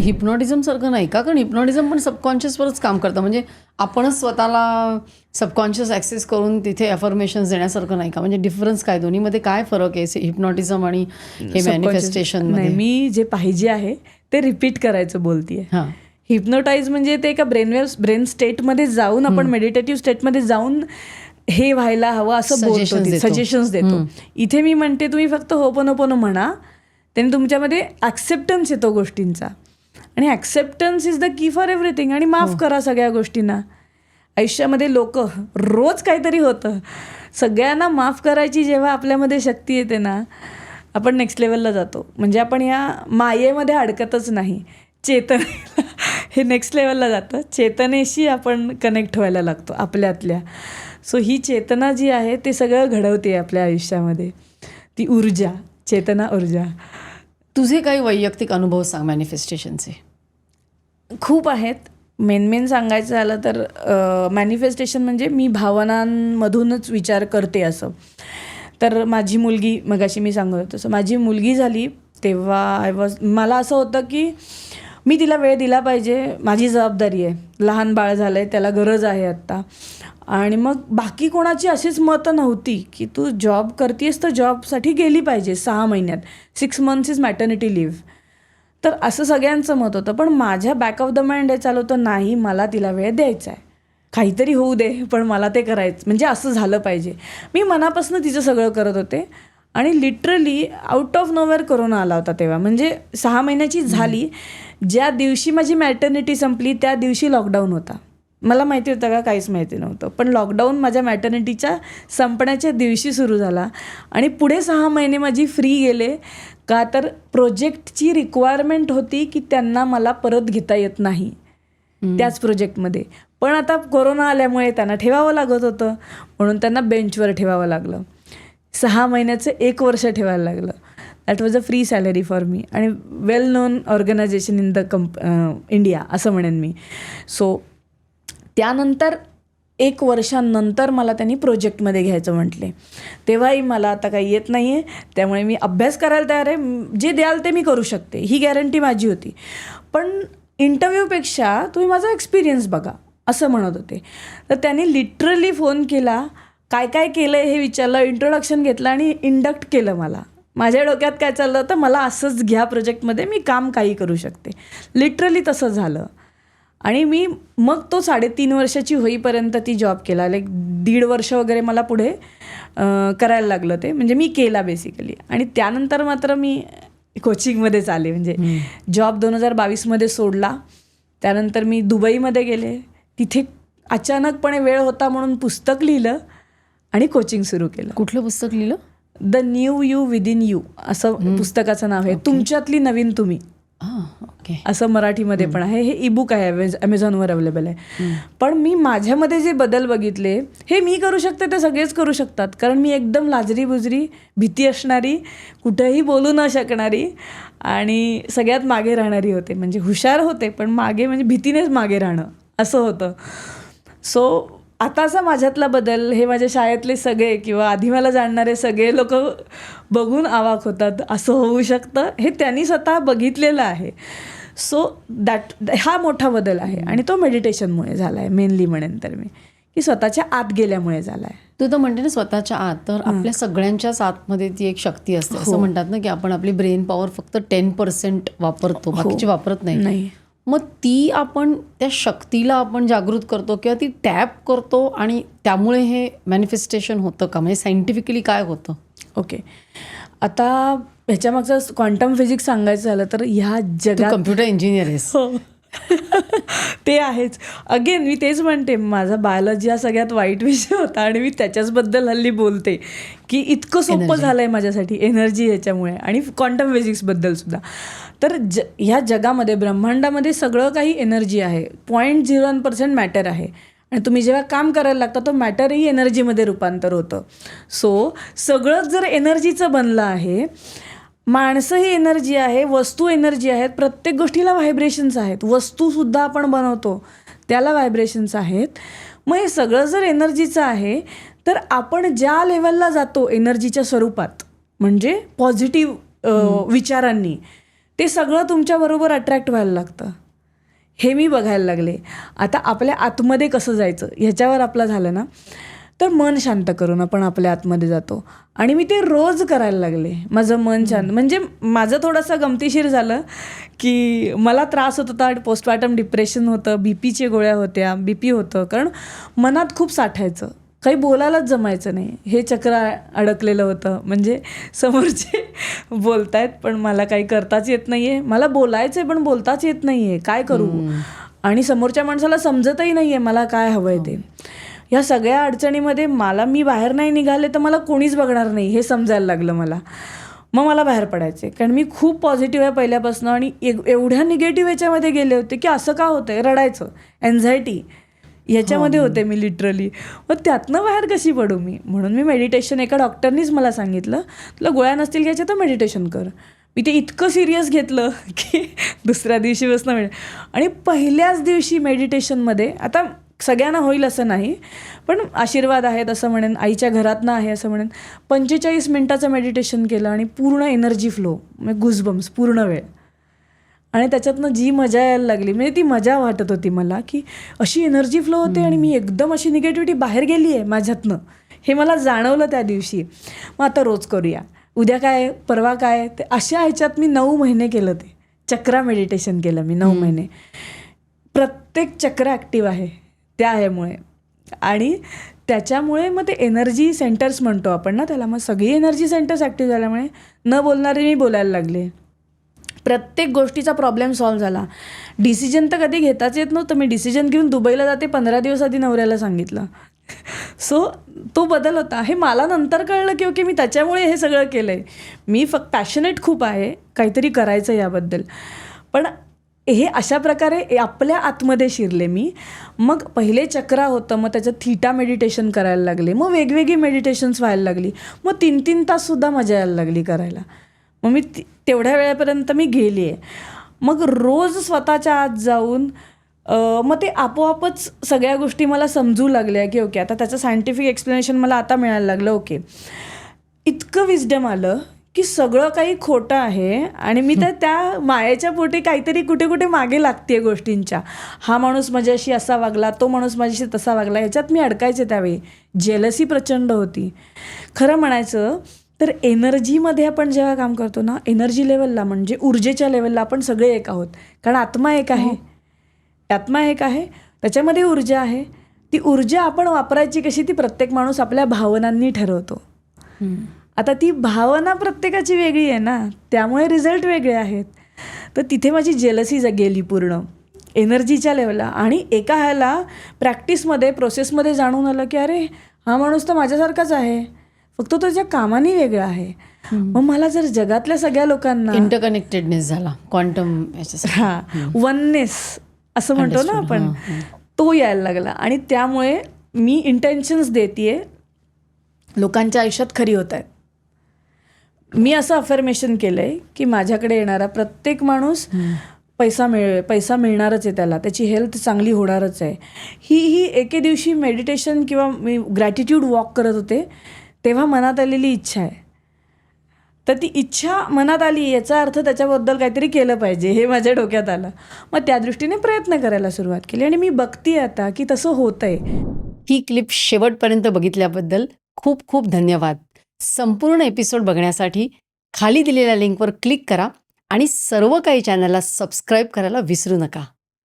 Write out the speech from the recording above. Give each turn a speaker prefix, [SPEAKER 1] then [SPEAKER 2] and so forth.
[SPEAKER 1] Hypnotism सारखं नाही का? कारण हिप्नॉटिझम पण सबकॉन्शियसवरच काम करतं. म्हणजे आपणच स्वतःला सबकॉन्शियस ॲक्सेस करून तिथे अफर्मेशन्स देण्यासारखं नाही का? म्हणजे डिफरन्स काय, दोन्हीमध्ये काय फरक आहे हिप्नॉटिझम आणि हे मॅनिफेस्टेशन?
[SPEAKER 2] नाही, मी जे पाहिजे आहे ते रिपीट करायचं बोलतीये.
[SPEAKER 1] हां,
[SPEAKER 2] हिप्नोटाईज म्हणजे ते एका ब्रेन स्टेटमध्ये जाऊन आपण मेडिटेटिव्ह स्टेटमध्ये जाऊन हे व्हायला हवं असं बोलतो, सजेशन्स देतो. इथे मी म्हणते तुम्ही फक्त होपोनोपोनो म्हणा, त्याने तुमच्यामध्ये ॲक्सेप्टन्स येतो गोष्टींचा. आणि acceptance is the key for everything. आणि माफ करा सगळ्या गोष्टींना. आयुष्यामध्ये लोक रोज काहीतरी होतं, सगळ्यांना माफ करायची जेव्हा आपल्यामध्ये शक्ती येते ना, आपण नेक्स्ट लेवलला जातो. म्हणजे आपण या मायेमध्ये अडकतच नाही, चेतनेला हे नेक्स्ट लेवलला जातं. चेतनेशी आपण कनेक्ट व्हायला लागतो आपल्यातल्या. सो ही चेतना जी आहे ते सगळं घडवते आपल्या आयुष्यामध्ये, ती ऊर्जा, चेतना ऊर्जा.
[SPEAKER 1] तुझे काही वैयक्तिक अनुभव सांग मॅनिफेस्टेशनचे.
[SPEAKER 2] खूप आहेत. मेन सांगायचं झालं तर मॅनिफेस्टेशन म्हणजे मी भावनांमधूनच विचार करते असं. तर माझी मुलगी, मगाशी मी सांगत होतो तसं, माझी मुलगी झाली तेव्हा मला असं होतं की मी तिला वेळ दिला पाहिजे, माझी जबाबदारी आहे. लहान बाळ झालं आहे, त्याला गरज आहे आत्ता. आणि मग बाकी कोणाची अशीच मतं नव्हती की तू जॉब करतेस तर जॉबसाठी गेली पाहिजे 6 महिन्यात, 6 months इज मॅटर्निटी लिव्ह. तर असं सगळ्यांचं मत होतं. पण माझ्या बॅक ऑफ द माइंड हे चालू होतं, नाही मला तिला वेळ द्यायचा आहे, काहीतरी होऊ दे पण मला ते करायचं, म्हणजे असं झालं पाहिजे. मी मनापासून तिचं सगळं करत होते. आणि literally out of nowhere corona आला होता तेव्हा. म्हणजे 6 महिन्याची झाली, ज्या दिवशी माझी मॅटर्निटी संपली त्या दिवशी लॉकडाऊन होता. मला माहिती होतं का? काहीच माहिती नव्हतं. पण लॉकडाऊन माझ्या मॅटर्निटीच्या संपण्याच्या दिवशी सुरू झाला. आणि पुढे 6 महिने माझी फ्री गेले. का तर प्रोजेक्टची रिक्वायरमेंट होती की त्यांना मला परत घेता येत नाही त्याच प्रोजेक्टमध्ये. पण आता कोरोना आल्यामुळे त्यांना ठेवावं लागत होतं, म्हणून त्यांना बेंचवर ठेवावं लागलं. 6 महिन्याचं 1 वर्ष ठेवायला लागलं. That was a free salary for me. आणि well known organization in the India असं म्हणेन मी. सो त्यानंतर 1 वर्षानंतर मला त्यांनी प्रोजेक्टमध्ये घ्यायचं म्हटले. तेव्हाही मला आता काही येत नाही आहे, त्यामुळे मी अभ्यास करायला तयार आहे, जे द्याल ते मी करू शकते, ही गॅरंटी माझी होती. पण इंटरव्ह्यूपेक्षा तुम्ही माझा एक्सपिरियन्स बघा असं म्हणत होते. तर त्यांनी लिटरली फोन केला, काय काय केलं आहे हे विचारलं, इंट्रोडक्शन घेतलं आणि इंडक्ट केलं मला. माझ्या डोक्यात काय चाललं होतं, मला असंच घ्या प्रोजेक्टमध्ये, मी काम काही करू शकते. लिटरली तसं झालं. आणि मी मग तो 3.5 वर्षाची होईपर्यंत ती जॉब केला. 1.5 वर्ष वगैरे मला पुढे करायला लागलं ते, म्हणजे मी केला बेसिकली. आणि त्यानंतर मात्र मी कोचिंगमध्येच आले. म्हणजे जॉब 2022मध्ये सोडला. त्यानंतर मी दुबईमध्ये गेले. तिथे अचानकपणे वेळ होता म्हणून पुस्तक लिहिलं आणि कोचिंग सुरू केलं.
[SPEAKER 1] कुठलं पुस्तक लिहिलं?
[SPEAKER 2] The new you within you असं पुस्तकाचं नाव आहे. तुमच्यातली नवीन तुम्ही,
[SPEAKER 1] ओके,
[SPEAKER 2] असं मराठीमध्ये पण आहे. हे ईबुक आहे, ॲमेझॉनवर अवेलेबल आहे. पण मी माझ्यामध्ये जे बदल बघितले, हे मी करू शकते ते सगळेच करू शकतात. कारण मी एकदम लाजरी बुजरी, भीती असणारी, कुठेही बोलू न शकणारी आणि सगळ्यात मागे राहणारी होते. म्हणजे हुशार होते पण मागे, म्हणजे भीतीनेच मागे राहणं असं होतं. सो आताचा माझ्यातला बदल हे माझ्या शाळेतले सगळे किंवा आधी मला जाणणारे सगळे लोक बघून अवाक होतात, असं होऊ शकतं, हे त्यांनी स्वतः बघितलेलं आहे. सो हा मोठा बदल आहे. आणि तो मेडिटेशनमुळे झाला आहे मेनली, म्हणेन तर मी, की स्वतःच्या आत गेल्यामुळे झाला आहे.
[SPEAKER 1] तू तर म्हणते ना स्वतःच्या आत, तर आपल्या सगळ्यांच्याच आतमध्ये ती एक शक्ती असते. असं म्हणतात ना की आपण आपली ब्रेन पॉवर फक्त 10% वापरतो, बाकीची वापरत नाही. मग ती आपण, त्या शक्तीला आपण जागृत करतो किंवा ती टॅप करतो आणि त्यामुळे हे मॅनिफेस्टेशन होतं का? म्हणजे सायंटिफिकली काय होतं?
[SPEAKER 2] ओके, आता ह्याच्यामागचं क्वांटम फिजिक्स सांगायचं झालं तर ह्या जगात,
[SPEAKER 1] कम्प्युटर इंजिनियर आहेस.
[SPEAKER 2] हो ते आहेच. अगेन मी तेच म्हणते, माझा बायोलॉजी हा सगळ्यात वाईट विषय होता आणि मी त्याच्याचबद्दल हल्ली बोलते की इतकं सोपं झालं आहे माझ्यासाठी एनर्जी ह्याच्यामुळे, आणि क्वांटम फिजिक्सबद्दल सुद्धा. तर ह्या जगामध्ये, ब्रह्मांडामध्ये सगळं काही एनर्जी आहे. 0.01% मॅटर आहे. आणि तुम्ही जेव्हा काम करायला लागता तो मॅटरही एनर्जीमध्ये रूपांतर होतं. सो सगळंच जर एनर्जीचं बनलं आहे, माणसं ही एनर्जी आहे, वस्तू एनर्जी आहेत, प्रत्येक गोष्टीला व्हायब्रेशन्स आहेत. वस्तूसुद्धा आपण बनवतो त्याला व्हायब्रेशन्स आहेत. मग हे सगळं जर एनर्जीचं आहे, तर आपण ज्या लेवलला जातो एनर्जीच्या स्वरूपात, म्हणजे पॉझिटिव्ह विचारांनी, ते सगळं तुमच्याबरोबर अट्रॅक्ट व्हायला लागतं. हे मी बघायला लागले. आता आपल्या आतमध्ये कसं जायचं ह्याच्यावर आपलं झालं ना, तर मन शांत करून आपण आपल्या आतमध्ये जातो आणि मी ते रोज करायला लागले. माझं मन शांत, म्हणजे माझं थोडंसं गमतीशीर झालं की मला त्रास होत होता, पोस्टपार्टम डिप्रेशन होतं, BP गोळ्या होत्या, BP होतं, कारण मनात खूप साठायचं, काही बोलायलाच जमायचं नाही. हे चक्र अडकलेलं होतं, म्हणजे समोरचे बोलतायत पण मला काही करताच येत नाही आहे, मला बोलायचं आहे पण बोलताच येत नाही आहे, काय करू, आणि समोरच्या माणसाला समजतही नाही आहे मला काय हवं आहे ते. ह्या सगळ्या अडचणीमध्ये मी बाहेर नाही निघाले तर मला कोणीच बघणार नाही हे समजायला लागलं मला. मग मला बाहेर पडायचे, कारण मी खूप पॉझिटिव्ह आहे पहिल्यापासून आणि एवढ्या निगेटिव्ह याच्यामध्ये गेले होते की असं का होतंय, रडायचं, एन्झायटी याच्यामध्ये होते मी लिटरली. मग त्यातनं बाहेर कशी पडू मी, म्हणून मी मेडिटेशन, एका डॉक्टरनीच मला सांगितलं तुला गोळ्या नसतील घ्यायच्या तर मेडिटेशन कर. मी ते इतकं सिरियस घेतलं की दुसऱ्या दिवशी बसणं आणि पहिल्याच दिवशी मेडिटेशनमध्ये, आता सगळ्यांना होईल असं नाही पण आशीर्वाद आहेत असं म्हणेन, आईच्या घरातनं आहे असं म्हणेन, 45 मिनिटाचं मेडिटेशन केलं आणि पूर्ण एनर्जी फ्लो, म्हणजे गुजबम्स पूर्ण वेळ. आणि त्याच्यातनं जी मजा यायला लागली, म्हणजे ती मजा वाटत होती मला की अशी एनर्जी फ्लो होते आणि मी एकदम अशी निगेटिव्हिटी बाहेर गेली आहे माझ्यातनं, हे मला जाणवलं त्या दिवशी. मग आता रोज करूया, उद्या काय, परवा काय, ते अशा ह्याच्यात मी 9 महिने केलं. ते चक्रा मेडिटेशन केलं मी 9 महिने. प्रत्येक चक्र ॲक्टिव्ह आहे त्या ह्यामुळे, आणि त्याच्यामुळे मग ते एनर्जी सेंटर्स म्हणतो आपण ना त्याला, मग सगळी एनर्जी सेंटर्स ॲक्टिव्ह झाल्यामुळे न बोलणारे मी बोलायला लागले. प्रत्येक गोष्टीचा प्रॉब्लेम सॉल्व्ह झाला. डिसिजन तर कधी घेताच येत नव्हतं, मी डिसिजन घेऊन दुबईला जाते 15 दिवस आधी नवऱ्याला सांगितलं. सो तो बदल होता. हे मला नंतर कळलं की ओके मी त्याच्यामुळे हे सगळं केलं आहे. मी फक्त पॅशनेट खूप आहे, काहीतरी करायचं याबद्दल. पण हे अशा प्रकारे आपल्या आतमध्ये शिरले मी. मग पहिले चक्रा होतं, मग त्याच्यात थीटा मेडिटेशन करायला लागले, मग वेगवेगळी मेडिटेशन्स व्हायला लागली, मग 3-3 ताससुद्धा मजा यायला लागली करायला. मग मी तेवढ्या वेळेपर्यंत मी गेली आहे. मग रोज स्वतःच्या आत जाऊन मग ते आपोआपच सगळ्या गोष्टी मला समजू लागल्या की ओके आता त्याचं सायंटिफिक एक्सप्लेनेशन मला आता मिळायला लागलं. ओके, इतकं विजडम आलं की सगळं काही खोटं आहे आणि मी तर त्या मायेच्या पोटी काहीतरी कुठे कुठे मागे लागते गोष्टींच्या. हा माणूस माझ्याशी असा वागला, तो माणूस माझ्याशी तसा वागला, ह्याच्यात मी अडकायचे. त्यावेळी जेलसी प्रचंड होती. खरं म्हणायचं तर एनर्जीमध्ये आपण जेव्हा काम करतो ना, एनर्जी लेवलला म्हणजे ऊर्जेच्या लेवलला आपण सगळे एक आहोत, कारण आत्मा एक आहे. आत्मा एक आहे, त्याच्यामध्ये ऊर्जा आहे. ती ऊर्जा आपण वापरायची कशी ती प्रत्येक माणूस आपल्या भावनांनी ठरवतो. आता ती भावना प्रत्येकाची वेगळी आहे ना, त्यामुळे रिझल्ट वेगळे आहेत. तर तिथे माझी जेलसी गेली पूर्ण एनर्जीच्या लेवलला. आणि एका ह्याला प्रॅक्टिसमध्ये प्रोसेसमध्ये जाणून आलं की अरे हा माणूस तर माझ्यासारखाच आहे, फक्त तो त्याच्या कामाने वेगळा आहे. मग मला जर जगातल्या सगळ्या लोकांना
[SPEAKER 1] इंटरकनेक्टेडनेस झाला, क्वांटम
[SPEAKER 2] वननेस असं म्हणतो ना आपण, तो यायला लागला. आणि त्यामुळे मी इंटेन्शन्स देतेय लोकांच्या आयुष्यात खरी होत आहेत. मी असं अफर्मेशन केलं आहे की माझ्याकडे येणारा प्रत्येक माणूस पैसा मिळणारच आहे, त्याची हेल्थ चांगली होणारच आहे. ही एके दिवशी मेडिटेशन किंवा मी ग्रॅटिट्यूड वॉक करत होते तेव्हा मनात आलेली इच्छा आहे. तर ती इच्छा मनात आली याचा अर्थ त्याच्याबद्दल काहीतरी केलं पाहिजे हे माझ्या डोक्यात आलं. मग त्या दृष्टीने प्रयत्न करायला सुरुवात केली आणि मी बघते आता की तसं होतंय.
[SPEAKER 1] ही क्लिप शेवटपर्यंत बघितल्याबद्दल खूप खूप धन्यवाद. संपूर्ण एपिसोड बघण्यासाठी खाली दिलेल्या लिंकवर क्लिक करा आणि सर्व काही चॅनलला सबस्क्राईब करायला विसरू नका.